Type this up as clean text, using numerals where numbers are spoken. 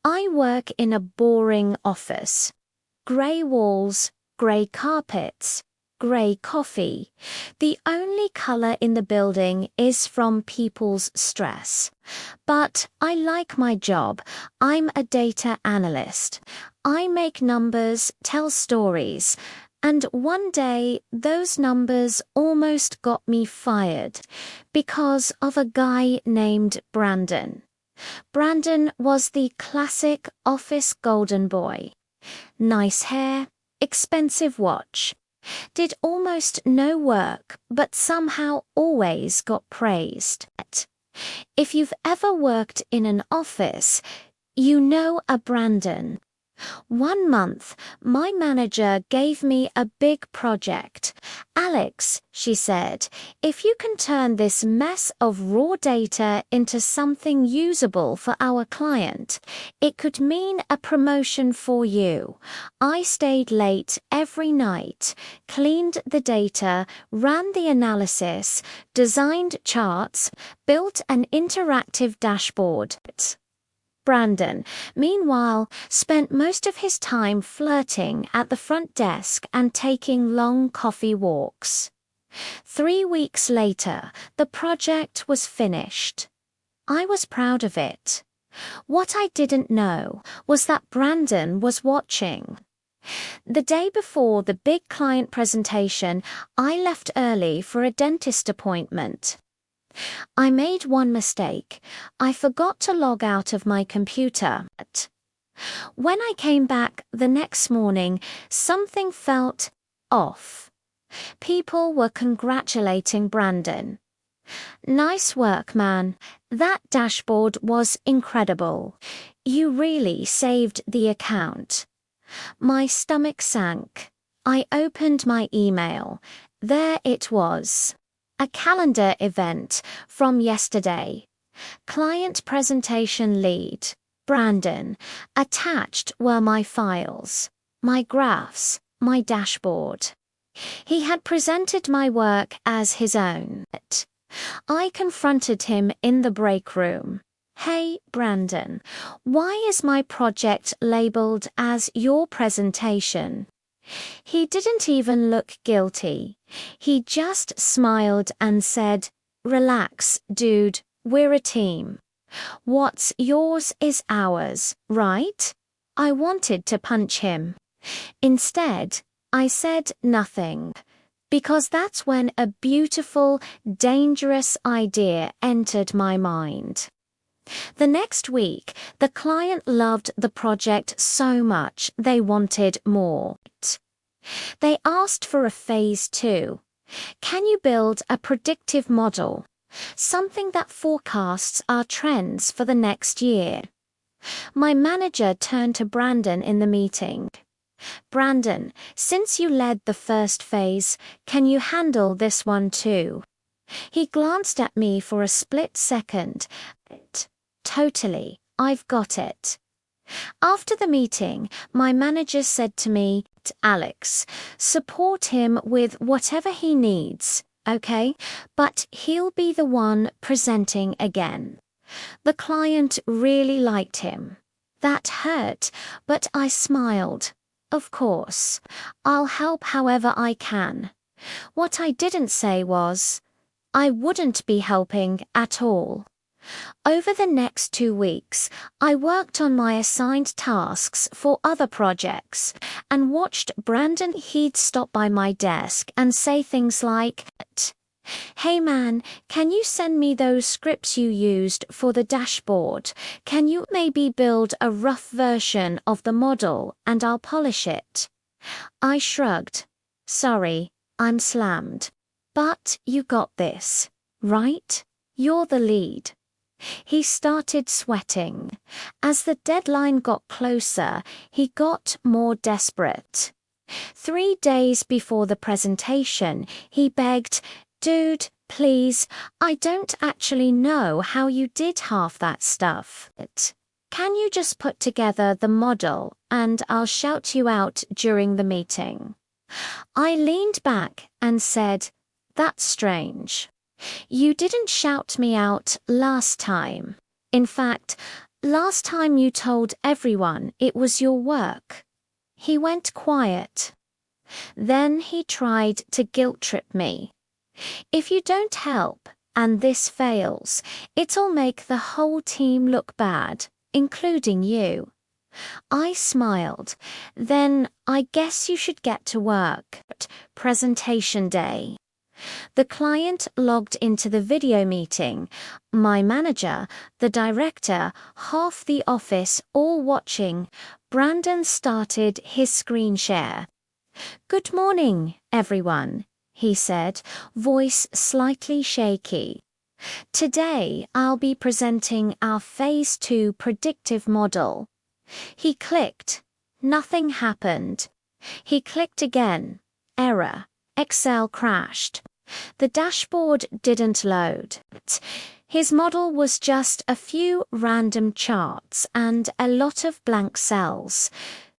I work in a boring office. Grey walls, grey carpets, grey coffee. The only colour in the building is from people's stress. But I like my job. I'm a data analyst. I make numbers, tell stories. And one day, those numbers almost got me fired because of a guy named Brandon. Brandon was the classic office golden boy. Nice hair, expensive watch. Did almost no work, but somehow always got praised. If you've ever worked in an office, you know a Brandon. One month, my manager gave me a big project. Alex, she said, if you can turn this mess of raw data into something usable for our client, it could mean a promotion for you. I stayed late every night, cleaned the data, ran the analysis, designed charts, built an interactive dashboard. Brandon, meanwhile, spent most of his time flirting at the front desk and taking long coffee walks. 3 weeks later, the project was finished. I was proud of it. What I didn't know was that Brandon was watching. The day before the big client presentation, I left early for a dentist appointment. I made one mistake. I forgot to log out of my computer. When I came back the next morning, something felt off. People were congratulating Brandon. Nice work, man. That dashboard was incredible. You really saved the account. My stomach sank. I opened my email. There it was. A calendar event from yesterday. Client presentation lead, Brandon. Attached were my files, my graphs, my dashboard. He had presented my work as his own. I confronted him in the break room. Hey, Brandon, why is my project labeled as your presentation? He didn't even look guilty. He just smiled and said, Relax, dude, we're a team. What's yours is ours, right? I wanted to punch him. Instead, I said nothing, because that's when a beautiful, dangerous idea entered my mind. The next week, the client loved the project so much they wanted more. They asked for a phase 2. Can you build a predictive model, something that forecasts our trends for the next year? My manager turned to Brandon in the meeting. Brandon, since you led the first phase, can you handle this one too? He glanced at me for a split second. Totally, I've got it. After the meeting, my manager said to me, Alex, support him with whatever he needs, okay? But he'll be the one presenting again. The client really liked him. That hurt, but I smiled. Of course, I'll help however I can. What I didn't say was, I wouldn't be helping at all. Over the next 2 weeks, I worked on my assigned tasks for other projects and watched Brandon. He'd stop by my desk and say things like, Hey man, can you send me those scripts you used for the dashboard? Can you maybe build a rough version of the model and I'll polish it? I shrugged. Sorry, I'm slammed. But you got this, right? You're the lead. He started sweating. As the deadline got closer, he got more desperate. 3 days before the presentation, he begged, Dude, please, I don't actually know how you did half that stuff. Can you just put together the model and I'll shout you out during the meeting? I leaned back and said, That's strange. You didn't shout me out last time. In fact, Last time you told everyone it was your work. He went quiet. Then he tried to guilt-trip me. If you don't help, and this fails, it'll make the whole team look bad, including you. I smiled. Then I guess you should get to work. Presentation day. The client logged into the video meeting. My manager, the director, half the office all watching. Brandon started his screen share. "Good morning, everyone," he said, voice slightly shaky. "Today I'll be presenting our Phase 2 predictive model." He clicked. Nothing happened. He clicked again. Error. Excel crashed. The dashboard didn't load. His model was just a few random charts and a lot of blank cells.